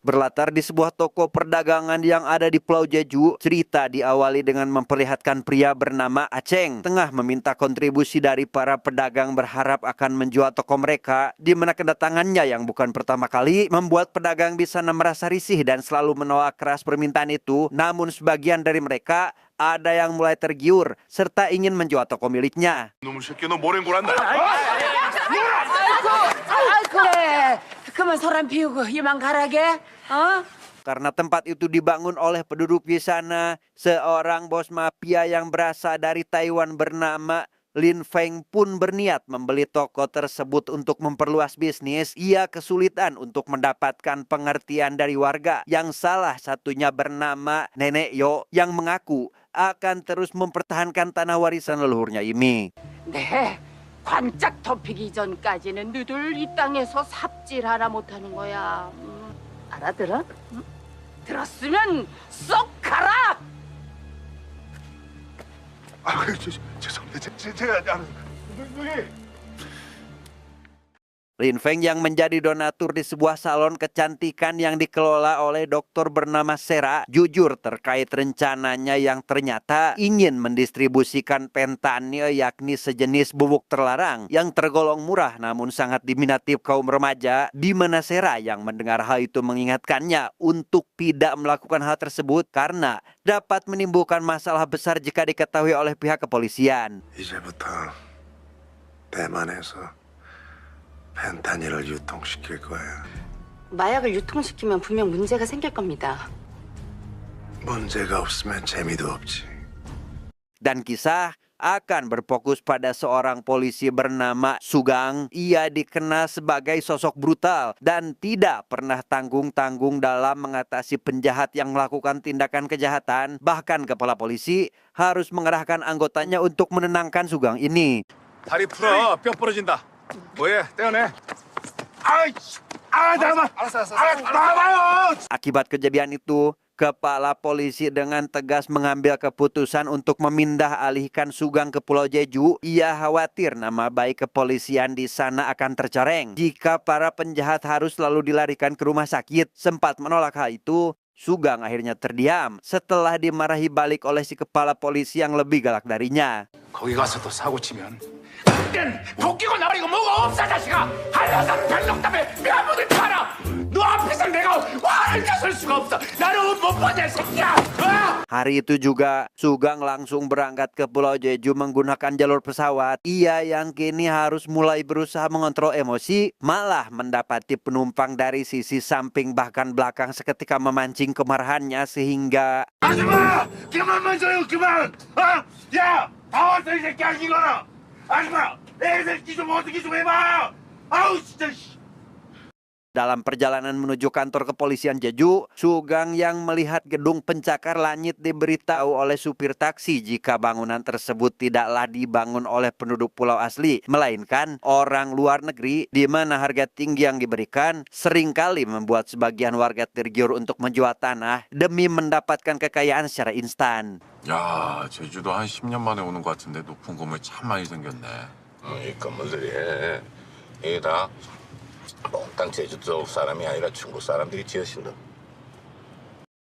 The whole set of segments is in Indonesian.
Berlatar di sebuah toko perdagangan yang ada di Pulau Jeju, cerita diawali dengan memperlihatkan pria bernama Aceng tengah meminta kontribusi dari para pedagang berharap akan menjual toko mereka, di mana kedatangannya yang bukan pertama kali membuat pedagang di sana merasa risih dan selalu menolak keras permintaan itu. Namun sebagian dari mereka ada yang mulai tergiur serta ingin menjual toko miliknya. 그만 소란 피우고 이만 가라게. Karena tempat itu dibangun oleh penduduk di sana, seorang bos mafia yang berasal dari Taiwan bernama Lin Feng pun berniat membeli toko tersebut untuk memperluas bisnis. Ia kesulitan untuk mendapatkan pengertian dari warga yang salah satunya bernama Nenek Yo yang mengaku akan terus mempertahankan tanah warisan leluhurnya ini. 네, 관짝 덮이기 전까지는 너들 이 땅에서 삽질 하나 못하는 거야. 알아들어? 들었으면 쏙 가라! 죄송합니다. 제가 누님. Lin Feng yang menjadi donatur di sebuah salon kecantikan yang dikelola oleh dokter bernama Sera jujur terkait rencananya yang ternyata ingin mendistribusikan fentanyl, yakni sejenis bubuk terlarang yang tergolong murah namun sangat diminati kaum remaja, di mana Sera yang mendengar hal itu mengingatkannya untuk tidak melakukan hal tersebut karena dapat menimbulkan masalah besar jika diketahui oleh pihak kepolisian. 이제부터 대만에서 펜타닐을 유통시킬 거야. 마약을 유통시키면 분명 문제가 생길 겁니다. 문제가 없으면 재미도 없지. Dan kisah akan berfokus pada seorang polisi bernama Sugang. Ia dikenal sebagai sosok brutal dan tidak pernah tanggung-tanggung dalam mengatasi penjahat yang melakukan tindakan kejahatan. Bahkan kepala polisi harus mengerahkan anggotanya untuk menenangkan Sugang ini. 다리 풀어, 뼈 부러진다. 뭐해, 떼어내. 잠깐만. 알았어. 나와요. Akibat kejadian itu, kepala polisi dengan tegas mengambil keputusan untuk memindah alihkan Sugang ke Pulau Jeju. Ia khawatir nama baik kepolisian di sana akan tercoreng jika para penjahat harus selalu dilarikan ke rumah sakit. Sempat menolak hal itu, Sugang akhirnya terdiam setelah dimarahi balik oleh si kepala polisi yang lebih galak darinya. 거기 가서 또 사고 치면 그땐 도끼고 나발이고 뭐가 없어 자식아. 한라산 별놈답에 뼈부들 팔아. 너 앞에서 내가 화를 벗을 수가 없어. 나는 못 보냐 새끼야. Hari itu juga Sugang langsung berangkat ke Pulau Jeju menggunakan jalur pesawat. Ia yang kini harus mulai berusaha mengontrol emosi, malah mendapati penumpang dari sisi samping bahkan belakang seketika memancing kemarahannya sehingga 아줌마! 그만만 줘요, 그만! 야! 다 왔어, 이 새끼야, 이거나! 아줌마! 애 새끼 좀 어떻게 좀 해봐! 아우, 진짜, dalam perjalanan menuju kantor kepolisian Jeju, Sugang yang melihat gedung pencakar langit diberitahu oleh supir taksi jika bangunan tersebut tidaklah dibangun oleh penduduk pulau asli, melainkan orang luar negeri, di mana harga tinggi yang diberikan seringkali membuat sebagian warga tergiur untuk menjual tanah demi mendapatkan kekayaan secara instan. 야, 제주도 한 10년 만에 오는 것 같은데 높은 건물 참 많이 생겼네. 이 건물들이 이게 다 몽땅 제주도 사람이 아니라 중국 사람들이 지으신 거.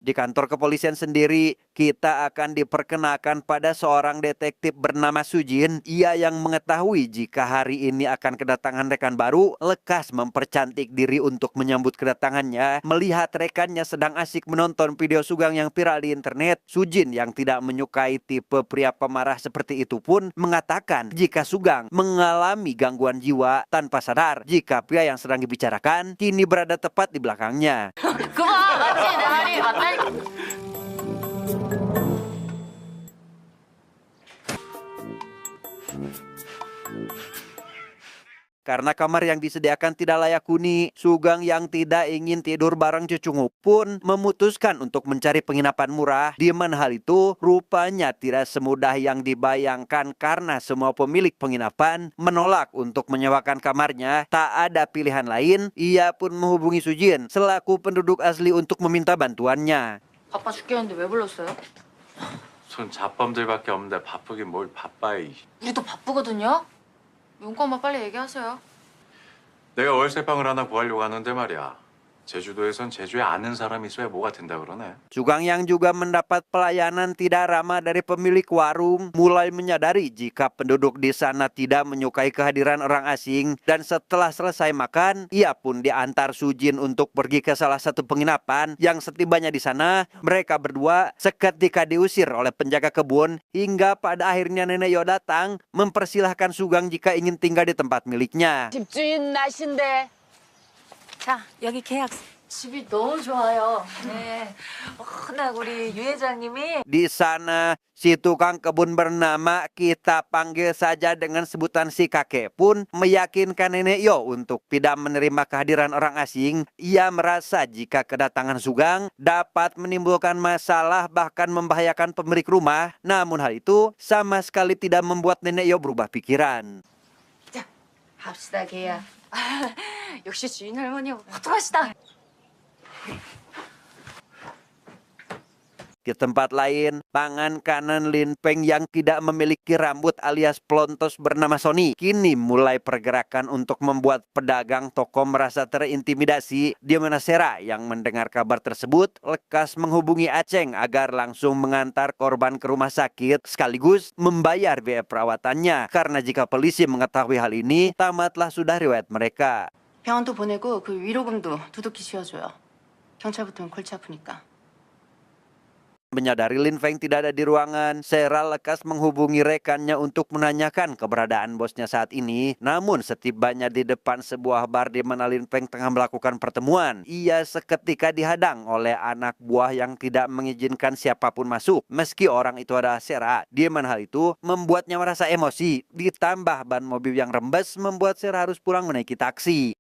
Di kantor kepolisian sendiri, kita akan diperkenalkan pada seorang detektif bernama Sujin. Ia yang mengetahui jika hari ini akan kedatangan rekan baru, lekas mempercantik diri untuk menyambut kedatangannya. Melihat rekannya sedang asik menonton video Sugang yang viral di internet, Sujin yang tidak menyukai tipe pria pemarah seperti itu pun mengatakan jika Sugang mengalami gangguan jiwa tanpa sadar jika pria yang sedang dibicarakan kini berada tepat di belakangnya. Karena kamar yang disediakan tidak layak huni, Sugang yang tidak ingin tidur bareng cucungu pun memutuskan untuk mencari penginapan murah. Di mana hal itu rupanya tidak semudah yang dibayangkan karena semua pemilik penginapan menolak untuk menyewakan kamarnya. Tak ada pilihan lain, ia pun menghubungi Sujin selaku penduduk asli untuk meminta bantuannya. 바빠 죽겠는데 왜 불렀어요? 손 잡범들밖에 없는데 바쁘긴 뭘 바빠. 우리도 바쁘거든요. 용건만 빨리 얘기하세요. 내가 월세방을 하나 구하려고 하는데 말이야. 제주도에선 제주에 아는 사람이 있어야 뭐가 된다 그러네. Sugang yang juga mendapat pelayanan tidak ramah dari pemilik warung mulai menyadari jika penduduk di sana tidak menyukai kehadiran orang asing, dan setelah selesai makan, ia pun diantar Sujin untuk pergi ke salah satu penginapan. Yang setibanya di sana, mereka berdua seketika diusir oleh penjaga kebun hingga pada akhirnya Nenek Yo datang mempersilahkan Sugang jika ingin tinggal di tempat miliknya. 집주인 나신데. 자, 여기 계약. 집이 너무 좋아요. 네. 워낙 우리 유 회장님이 Di sana, si tukang kebun bernama kita panggil saja dengan sebutan si kakek pun meyakinkan Nenek Yo untuk tidak menerima kehadiran orang asing. Ia merasa jika kedatangan Sugang dapat menimbulkan masalah bahkan membahayakan pemilik rumah. Namun hal itu sama sekali tidak membuat Nenek Yo berubah pikiran. 자, 합시다 계약. 역시 주인 할머니 호통하시다. Di tempat lain, tangan kanan Lin Peng yang tidak memiliki rambut alias plontos bernama Sony kini mulai pergerakan untuk membuat pedagang toko merasa terintimidasi. Di mana Sera yang mendengar kabar tersebut lekas menghubungi Aceng agar langsung mengantar korban ke rumah sakit sekaligus membayar biaya perawatannya. Karena jika polisi mengetahui hal ini, tamatlah sudah riwayat mereka. 병원도 보내고 그 위로금도 두둑히 씌워줘요. 경찰 붙으면 골치 아프니까. Menyadari Lin Feng tidak ada di ruangan, Sera lekas menghubungi rekannya untuk menanyakan keberadaan bosnya saat ini. Namun setibanya di depan sebuah bar di mana Lin Feng tengah melakukan pertemuan, ia seketika dihadang oleh anak buah yang tidak mengizinkan siapapun masuk. Meski orang itu adalah Sera, di mana hal itu membuatnya merasa emosi. Ditambah ban mobil yang rembes membuat Sera harus pulang menaiki taksi.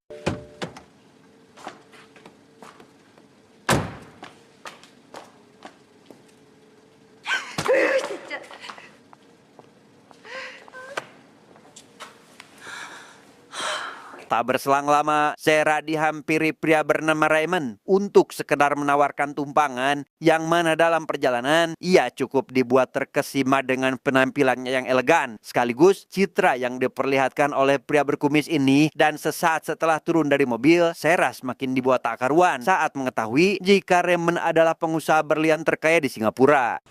Tak berselang lama, Sera dihampiri pria bernama Raymond untuk sekedar menawarkan tumpangan, yang mana dalam perjalanan ia cukup dibuat terkesima dengan penampilannya yang elegan sekaligus citra yang diperlihatkan oleh pria berkumis ini. Dan sesaat setelah turun dari mobil, Sera semakin dibuat tak karuan saat mengetahui jika Raymond adalah pengusaha berlian terkaya di Singapura.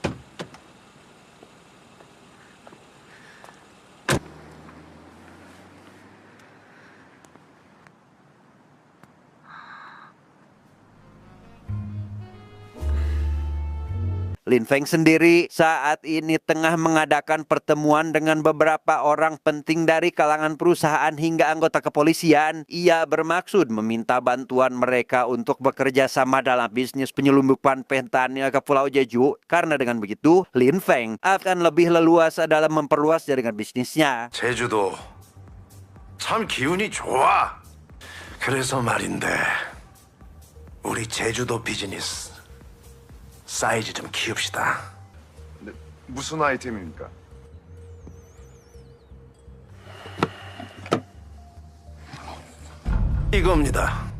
Lin Feng sendiri saat ini tengah mengadakan pertemuan dengan beberapa orang penting dari kalangan perusahaan hingga anggota kepolisian. Ia bermaksud meminta bantuan mereka untuk bekerja sama dalam bisnis penyelundupan fentanyl ke Pulau Jeju. Karena dengan begitu, Lin Feng akan lebih leluasa dalam memperluas jaringan bisnisnya. 제주도 참 기운이 좋아. 그래서 말인데 우리 제주도 비즈니스 사이즈 좀 키웁시다. 무슨 아이템입니까? 이겁니다.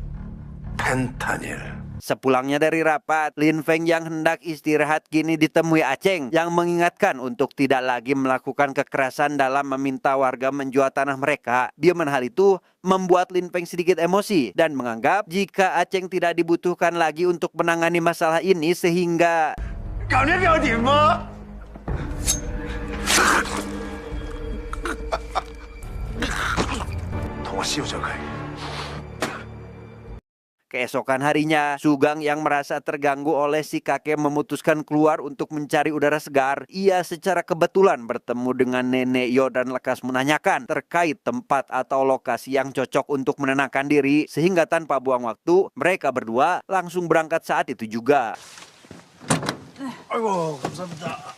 펜타닐. Sepulangnya dari rapat, Lin Feng yang hendak istirahat kini ditemui Aceng yang mengingatkan untuk tidak lagi melakukan kekerasan dalam meminta warga menjual tanah mereka. Di mana hal itu membuat Lin Feng sedikit emosi dan menganggap jika Aceng tidak dibutuhkan lagi untuk menangani masalah ini sehingga 통화 씌우자고. keesokan harinya, Sugang yang merasa terganggu oleh si kakek memutuskan keluar untuk mencari udara segar. Ia secara kebetulan bertemu dengan Nenek Yo dan lekas menanyakan terkait tempat atau lokasi yang cocok untuk menenangkan diri. Sehingga tanpa buang waktu, mereka berdua langsung berangkat saat itu juga. 아이고, 감사합니다.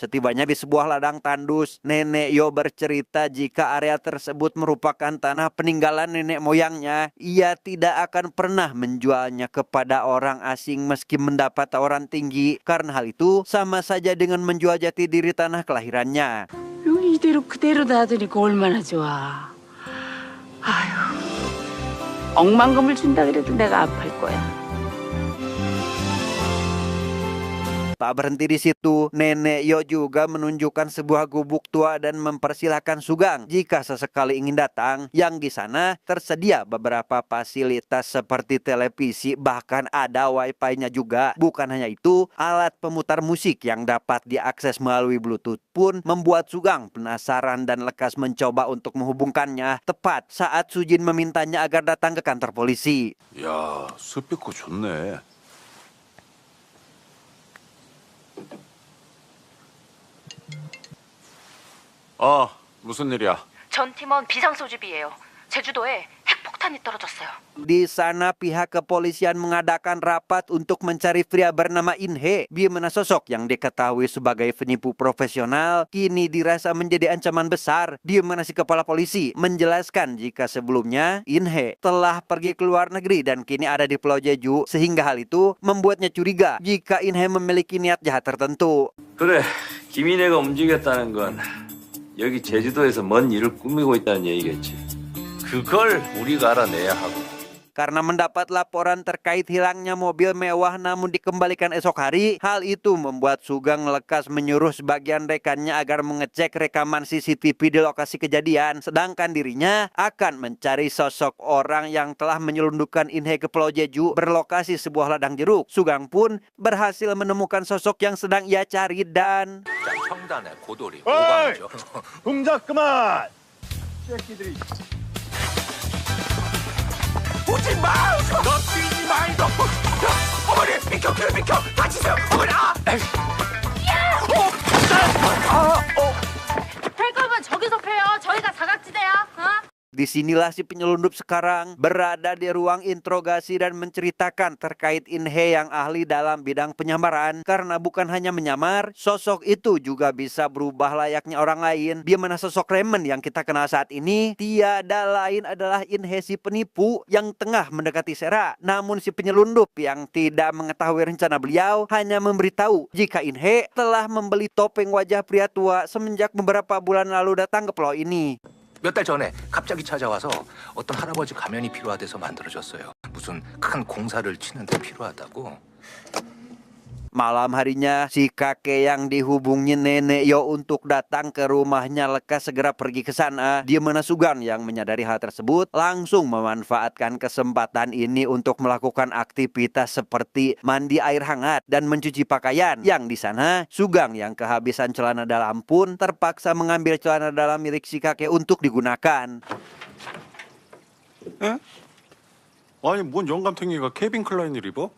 Setibanya di sebuah ladang tandus, Nenek Yo bercerita jika area tersebut merupakan tanah peninggalan nenek moyangnya. Ia tidak akan pernah menjualnya kepada orang asing meski mendapat tawaran tinggi. Karena hal itu sama saja dengan menjual jati diri tanah kelahirannya. 여기 이대로 그대로 놔두니까 얼마나 좋아. 아휴, 억만금을 준다 그래도 내가 아플 거야. Tak berhenti di situ, Nenek Yo juga menunjukkan sebuah gubuk tua dan mempersilahkan Sugeng jika sesekali ingin datang, yang di sana tersedia beberapa fasilitas seperti televisi, bahkan ada wifi-nya juga. Bukan hanya itu, alat pemutar musik yang dapat diakses melalui Bluetooth pun membuat Sugeng penasaran dan lekas mencoba untuk menghubungkannya tepat saat Sujin memintanya agar datang ke kantor polisi. 야, 스피커 좋네. 무슨 일이야? 전 팀원 비상소집이에요. 제주도에 핵폭탄이 떨어졌어요. Di sana pihak kepolisian mengadakan rapat untuk mencari pria bernama Inhe, di mana sosok yang diketahui sebagai penipu profesional kini dirasa menjadi ancaman besar, di mana si kepala polisi menjelaskan jika sebelumnya Inhe telah pergi ke luar negeri dan kini ada di Pulau Jeju, sehingga hal itu membuatnya curiga jika Inhe memiliki niat jahat tertentu. 그래, 김인혜가 움직였다는 건 여기 제주도에서 뭔 일을 꾸미고 있다는 얘기겠지. 그걸 우리가 알아내야 하고. Karena mendapat laporan terkait hilangnya mobil mewah namun dikembalikan esok hari, hal itu membuat Sugeng lekas menyuruh sebagian rekannya agar mengecek rekaman CCTV di lokasi kejadian, sedangkan dirinya akan mencari sosok orang yang telah menyelundupkan Inhe ke Pulau Jeju berlokasi sebuah ladang jeruk. Sugeng pun berhasil menemukan sosok yang sedang ia cari dan 청단의 고돌이 어이! 오광이죠. 동작 그만! 새끼들이. 오지 마! 너 뛰지 마 이거! 어머니 비켜 다치세요 어머니! 펼 거면 저기서 펴요. 저희가 사각지대야. disinilah si penyelundup sekarang berada di ruang interogasi dan menceritakan terkait Inhe yang ahli dalam bidang penyamaran. Karena bukan hanya menyamar, sosok itu juga bisa berubah layaknya orang lain. Di mana sosok Raymond yang kita kenal saat ini tiada lain adalah Inhe si penipu yang tengah mendekati Sera. Namun si penyelundup yang tidak mengetahui rencana beliau hanya memberitahu jika Inhe telah membeli topeng wajah pria tua semenjak beberapa bulan lalu datang ke pulau ini. 몇 달 전에 갑자기 찾아와서 어떤 할아버지 가면이 필요하대서 만들어줬어요. 무슨 큰 공사를 치는데 필요하다고. Malam harinya, si kakek yang dihubungi Nenek Yo untuk datang ke rumahnya lekas segera pergi ke sana. Di mana Sugeng yang menyadari hal tersebut langsung memanfaatkan kesempatan ini untuk melakukan aktivitas seperti mandi air hangat dan mencuci pakaian. Yang di sana, Sugeng yang kehabisan celana dalam pun terpaksa mengambil celana dalam milik si kakek untuk digunakan. 아니, 뭔 영감탱이가 케빈 클라인을 입어?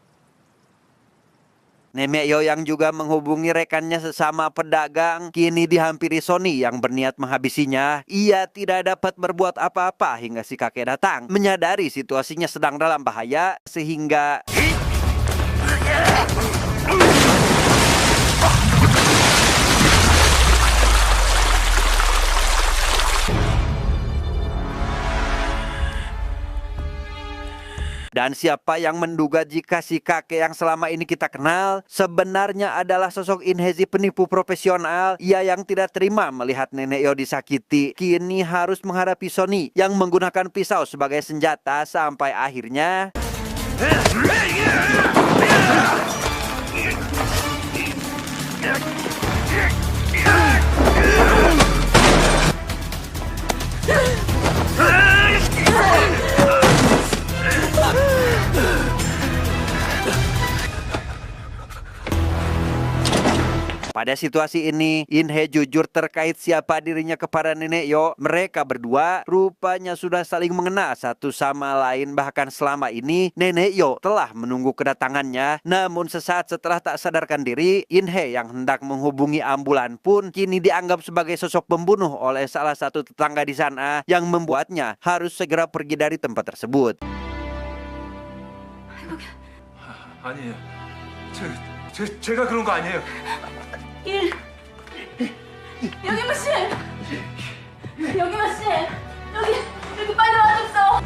Nenek Yo yang juga menghubungi rekannya sesama pedagang kini dihampiri Sony yang berniat menghabisinya. Ia tidak dapat berbuat apa-apa hingga si kakek datang. Menyadari situasinya sedang dalam bahaya sehingga dan siapa yang menduga jika si kakek yang selama ini kita kenal sebenarnya adalah sosok Inhe si penipu profesional. Ia yang tidak terima melihat Nenek Yo disakiti kini harus menghadapi Sony yang menggunakan pisau sebagai senjata sampai akhirnya pada situasi ini, Inhe jujur terkait siapa dirinya kepada Nenek Yo. Mereka berdua rupanya sudah saling mengenal satu sama lain. Bahkan selama ini Nenek Yo telah menunggu kedatangannya. Namun sesaat setelah tak sadarkan diri, Inhe yang hendak menghubungi ambulan pun kini dianggap sebagai sosok pembunuh oleh salah satu tetangga di sana yang membuatnya harus segera pergi dari tempat tersebut. 아니에요. 제가 그런 거 아니에요. 여기만 씨! 여기만 씨! 여기 빨리 와줬어!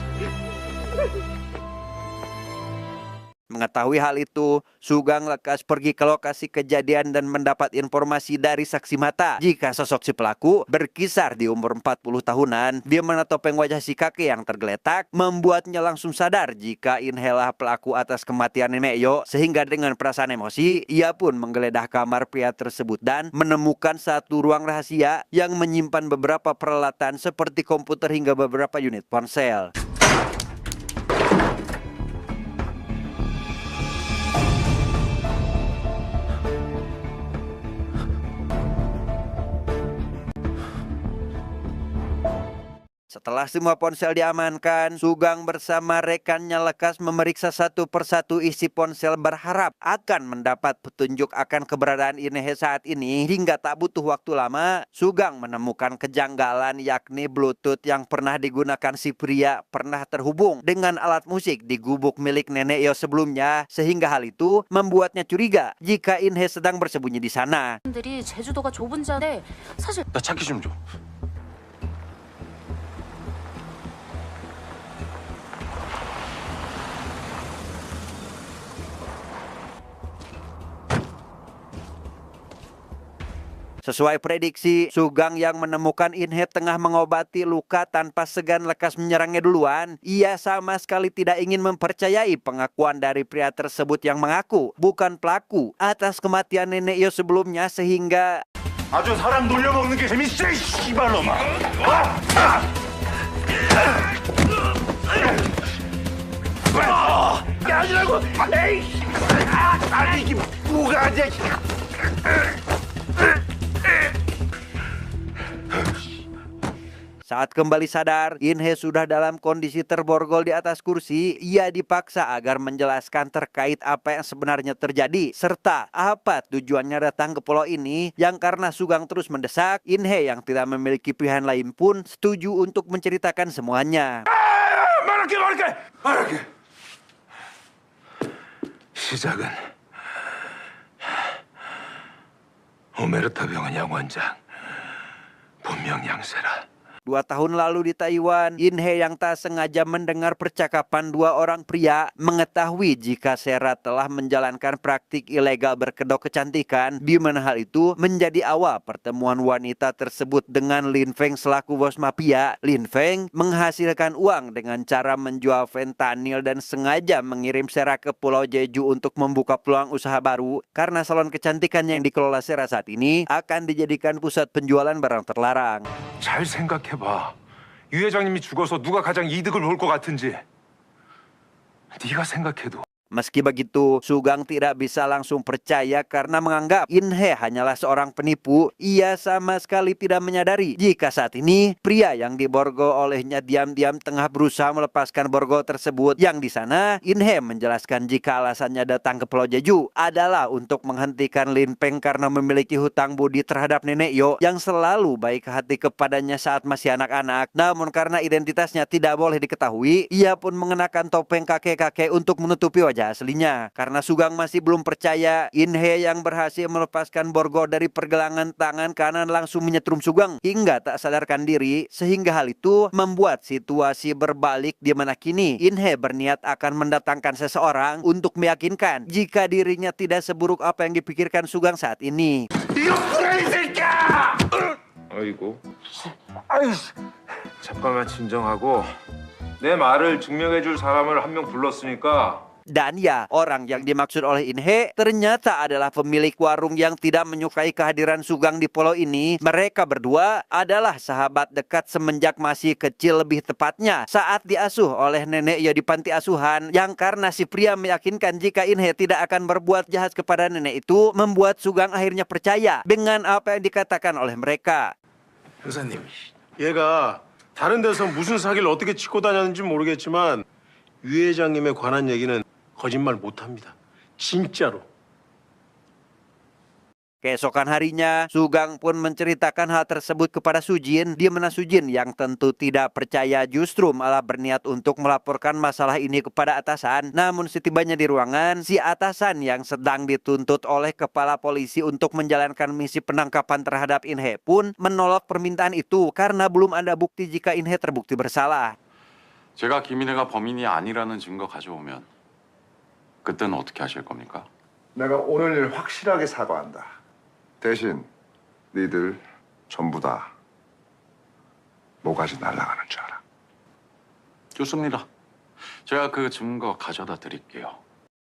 Mengetahui hal itu, Sugeng lekas pergi ke lokasi kejadian dan mendapat informasi dari saksi mata jika sosok si pelaku berkisar di umur 40 tahunan, di mana topeng wajah si kakek yang tergeletak membuatnya langsung sadar jika Inhe lah pelaku atas kematian Nenek Yo, sehingga dengan perasaan emosi, ia pun menggeledah kamar pria tersebut dan menemukan satu ruang rahasia yang menyimpan beberapa peralatan seperti komputer hingga beberapa unit ponsel. Setelah semua ponsel diamankan, Sugeng bersama rekannya lekas memeriksa satu persatu isi ponsel berharap akan mendapat petunjuk akan keberadaan Inhe saat ini. Hingga tak butuh waktu lama, Sugeng menemukan kejanggalan yakni Bluetooth yang pernah digunakan si pria pernah terhubung dengan alat musik di gubuk milik Nenek Yo sebelumnya, sehingga hal itu membuatnya curiga jika Inhe sedang bersembunyi di sana. 들이 제주도가 좁은 자리에 사실 나 차키 좀 줘. Sesuai prediksi, Sugeng yang menemukan Inhe tengah mengobati luka tanpa segan lekas menyerangnya duluan. Ia sama sekali tidak ingin mempercayai pengakuan dari pria tersebut yang mengaku bukan pelaku atas kematian Nenek Yo sebelumnya, sehingga 아주 사람 놀려먹는 게 재밌어, 이 씨발놈아. 야, 아니라고. 에이, 아니 이게 뭐가 아니야. saat kembali sadar, Inhe sudah dalam kondisi terborgol di atas kursi. Ia dipaksa agar menjelaskan terkait apa yang sebenarnya terjadi, serta apa tujuannya datang ke pulau ini, yang karena Sugeng terus mendesak, Inhe yang tidak memiliki pilihan lain pun setuju untuk menceritakan semuanya. 말할게. 시작은 오메르타 병원 양원장 본명 양세라. 2 tahun lalu di Taiwan, Inhe yang tak sengaja mendengar percakapan dua orang pria mengetahui jika Sera telah menjalankan praktik ilegal berkedok kecantikan, di mana hal itu menjadi awal pertemuan wanita tersebut dengan Lin Feng selaku bos mafia. Lin Feng menghasilkan uang dengan cara menjual fentanyl dan sengaja mengirim Sera ke Pulau Jeju untuk membuka peluang usaha baru, karena salon kecantikan yang dikelola Sera saat ini akan dijadikan pusat penjualan barang terlarang. 잘 생각해봐. 유 회장님이 죽어서 누가 가장 이득을 볼 것 같은지. 네가 생각해도. Meski begitu, Sugeng tidak bisa langsung percaya karena menganggap Inhe hanyalah seorang penipu. Ia sama sekali tidak menyadari jika saat ini pria yang diborgol olehnya diam-diam tengah berusaha melepaskan borgol tersebut. Yang di sana, Inhe menjelaskan jika alasannya datang ke Pulau Jeju adalah untuk menghentikan Lin Feng karena memiliki hutang budi terhadap Nenek Yo yang selalu baik hati kepadanya saat masih anak-anak. Namun karena identitasnya tidak boleh diketahui, ia pun mengenakan topeng kakek-kakek untuk menutupi wajah aslinya. Karena Sugeng masih belum percaya, Inhe yang berhasil melepaskan borgol dari pergelangan tangan kanan langsung menyetrum Sugeng hingga tak sadarkan diri, sehingga hal itu membuat situasi berbalik di mana kini Inhe berniat akan mendatangkan seseorang untuk meyakinkan jika dirinya tidak seburuk apa yang dipikirkan Sugeng saat ini. 아이고. 아유, 잠깐만 진정하고 내 말을 증명해줄 사람을 한 명 불렀으니까. Dan ya, orang yang dimaksud oleh Inhe ternyata adalah pemilik warung yang tidak menyukai kehadiran Sugeng di pulau ini. Mereka berdua adalah sahabat dekat semenjak masih kecil, lebih tepatnya saat diasuh oleh Nenek Yo di panti asuhan, yang karena si pria meyakinkan jika Inhe tidak akan berbuat jahat kepada nenek itu, membuat Sugeng akhirnya percaya dengan apa yang dikatakan oleh mereka. 형사님, 얘가 다른 데서 무슨 사기를 어떻게 치고 다녔는지 모르겠지만 유 회장님에 관한 얘기는 거짓말 못합니다. 진짜로. Keesokan harinya, Sugeng pun menceritakan hal tersebut kepada Sujin, di mana Sujin yang tentu tidak percaya justru malah berniat untuk melaporkan masalah ini kepada atasan. Namun setibanya di ruangan, si atasan yang sedang dituntut oleh kepala polisi untuk menjalankan misi penangkapan terhadap Inhe pun menolak permintaan itu karena belum ada bukti jika Inhe terbukti bersalah. 제가 김인혜가 범인이 아니라는 증거 가져오면 그때는 어떻게 하실 겁니까? 내가 오늘 일 확실하게 사과한다. 대신 니들 전부 다 모가지 날아가는 줄 알아. 좋습니다. 제가 그 증거 가져다 드릴게요.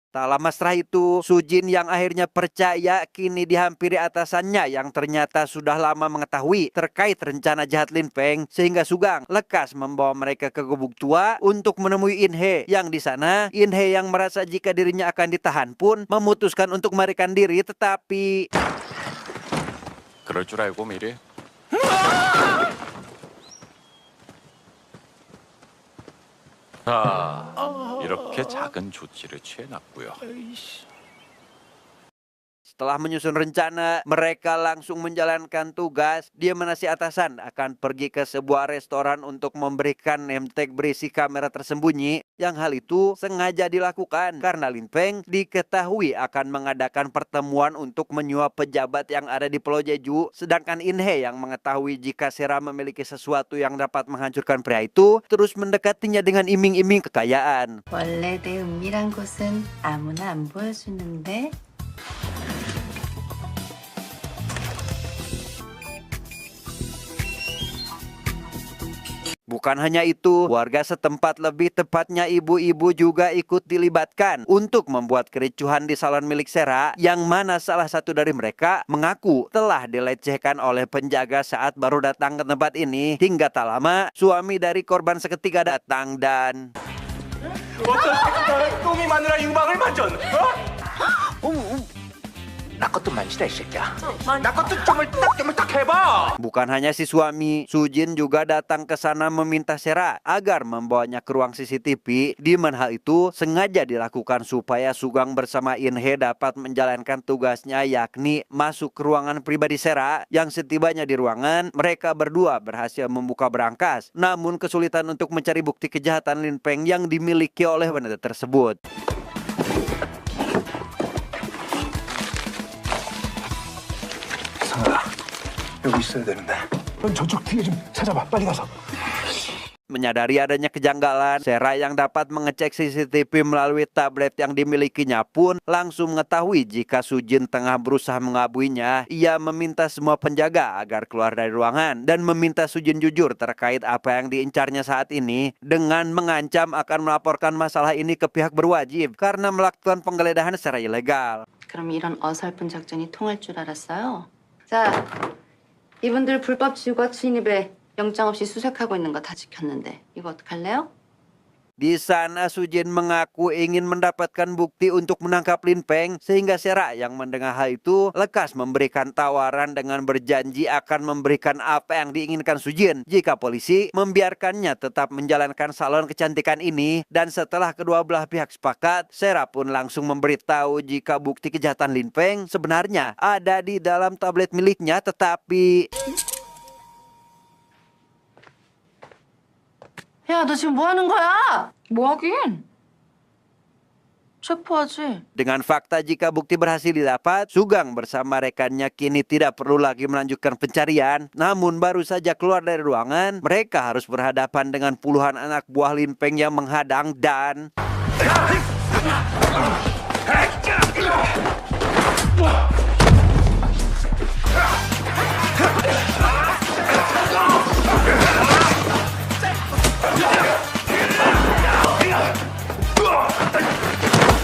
Tak lama setelah itu, Sujin yang akhirnya percaya kini dihampiri atasannya yang ternyata sudah lama mengetahui terkait rencana jahat Lin Peng, sehingga Sugang lekas membawa mereka ke gubuk tua untuk menemui In Hee. Yang di sana, In Hee yang merasa jika dirinya akan ditahan pun memutuskan untuk melarikan diri, tetapi 그럴 줄 알고 미리? 자, 이렇게 작은 조치를 취해놨고요. setelah menyusun rencana, mereka langsung menjalankan tugas. Dia menasi atasan akan pergi ke sebuah restoran untuk memberikan name tag berisi kamera tersembunyi. Yang hal itu sengaja dilakukan karena Lin Peng diketahui akan mengadakan pertemuan untuk menyuap pejabat yang ada di Pulau Jeju. Sedangkan In Hee yang mengetahui jika Sera memiliki sesuatu yang dapat menghancurkan pria itu, terus mendekatinya dengan iming-iming kekayaan. 원래 내 은밀한 곳은 아무나 안 보여주는데. Bukan hanya itu, warga setempat, lebih tepatnya ibu-ibu juga ikut dilibatkan untuk membuat kericuhan di salon milik Sera, yang mana salah satu dari mereka mengaku telah dilecehkan oleh penjaga saat baru datang ke tempat ini. Hingga tak lama, suami dari korban seketika datang dan 어떤 새끼가 똥이 마누라 유방을 만졌? 나 것도 만지라 이 새끼야. 나 것도 쪼물딱 해봐. bukan hanya si suami, Sujin juga datang ke sana meminta Sera agar membawanya ke ruang CCTV, di mana hal itu sengaja dilakukan supaya Sugang bersama In Hee dapat menjalankan tugasnya, yakni masuk ke ruangan pribadi Sera. Yang setibanya di ruangan, mereka berdua berhasil membuka berangkas, namun kesulitan untuk mencari bukti kejahatan Lin Peng yang dimiliki oleh wanita tersebut. 여기 있어야 되는데. 넌 저쪽 뒤에 좀 찾아봐. 빨리 가서. Menyadari adanya kejanggalan, Sera yang dapat mengecek CCTV melalui tablet yang dimilikinya pun langsung mengetahui jika Sujin tengah berusaha mengabuinya. Ia meminta semua penjaga agar keluar dari ruangan dan meminta Sujin jujur terkait apa yang diincarnya saat ini, dengan mengancam akan melaporkan masalah ini ke pihak berwajib karena melakukan penggeledahan secara ilegal. 그럼 이런 어설픈 작전이 통할 줄 알았어요? 자, 이분들 불법 지우가 침입에 영장 없이 수색하고 있는 거 다 지켰는데 이거 어떡할래요? Di sana Sujin mengaku ingin mendapatkan bukti untuk menangkap Lin Peng, sehingga Sera yang mendengar hal itu lekas memberikan tawaran dengan berjanji akan memberikan apa yang diinginkan Sujin jika polisi membiarkannya tetap menjalankan salon kecantikan ini. Dan setelah kedua belah pihak sepakat, Sera pun langsung memberitahu jika bukti kejahatan Lin Peng sebenarnya ada di dalam tablet miliknya, tetapi 야, 너 지금 뭐 하는 거야? 뭐 하긴? 체포하지. dengan fakta jika bukti berhasil didapat, Sugang bersama rekannya kini tidak perlu lagi melanjutkan pencarian. Namun baru saja keluar dari ruangan, mereka harus berhadapan dengan puluhan anak buah Lin Peng yang menghadang dan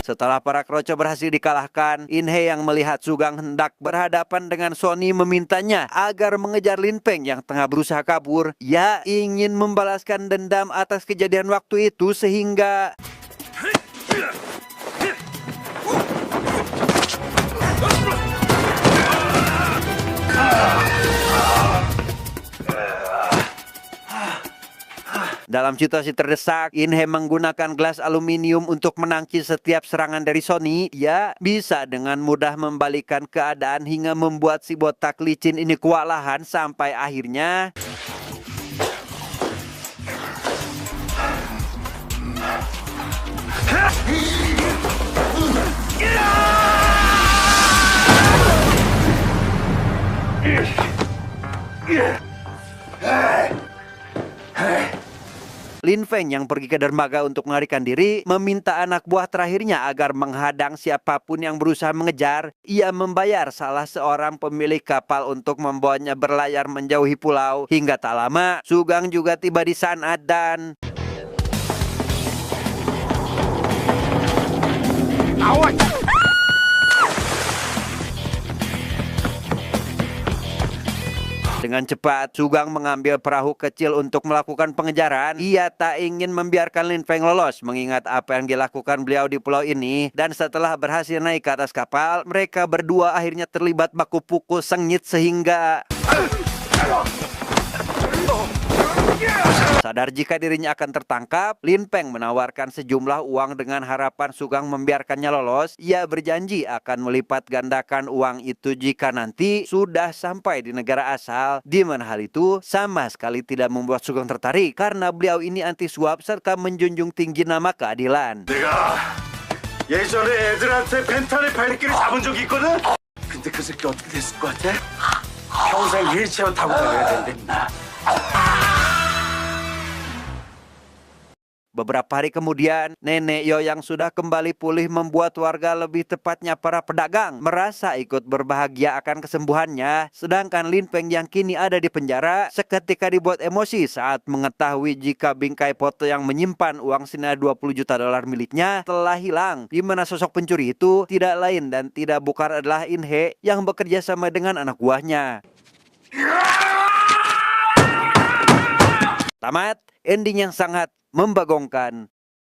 setelah para kroco berhasil dikalahkan, In Hee yang melihat Sugang hendak berhadapan dengan Sony memintanya agar mengejar Lin Peng yang tengah berusaha kabur. Ia ingin membalaskan dendam atas kejadian waktu itu sehingga dalam situasi terdesak, In Hee menggunakan gelas aluminium untuk menangkis setiap serangan dari Sony. Ia bisa dengan mudah membalikan keadaan hingga membuat si botak licin ini kewalahan sampai akhirnya Lin Feng yang pergi ke dermaga untuk melarikan diri meminta anak buah terakhirnya agar menghadang siapapun yang berusaha mengejar. Ia membayar salah seorang pemilik kapal untuk membawanya berlayar menjauhi pulau. Hingga tak lama, Sugang juga tiba di San'at dan dengan cepat, Sugang mengambil perahu kecil untuk melakukan pengejaran. Ia tak ingin membiarkan Lin Feng lolos, mengingat apa yang dilakukan beliau di pulau ini. Dan setelah berhasil naik ke atas kapal, mereka berdua akhirnya terlibat baku pukul sengit sehingga sadar jika dirinya akan tertangkap, Lin Feng menawarkan sejumlah uang dengan harapan Sugang membiarkannya lolos. Ia berjanji akan melipat gandakan uang itu jika nanti sudah sampai di negara asal. Di mana hal itu sama sekali tidak membuat Sugang tertarik karena beliau ini anti suap serta menjunjung tinggi nama keadilan. 내가 예전에 애들한테 펜타닐 발길을 잡은 적이 있거든? 근데 그 새끼 어떻게 됐을 것 같아? 평생 휠체어 타고 다녀야 된다. Beberapa hari kemudian, Nenek Yo yang sudah kembali pulih membuat warga, lebih tepatnya para pedagang, merasa ikut berbahagia akan kesembuhannya. Sedangkan Lin Feng yang kini ada di penjara, seketika dibuat emosi saat mengetahui jika bingkai foto yang menyimpan uang senilai 20 juta dolar miliknya telah hilang. Di mana sosok pencuri itu tidak lain dan tidak bukan adalah In He yang bekerja sama dengan anak buahnya. Tamat, ending yang sangat membagongkan.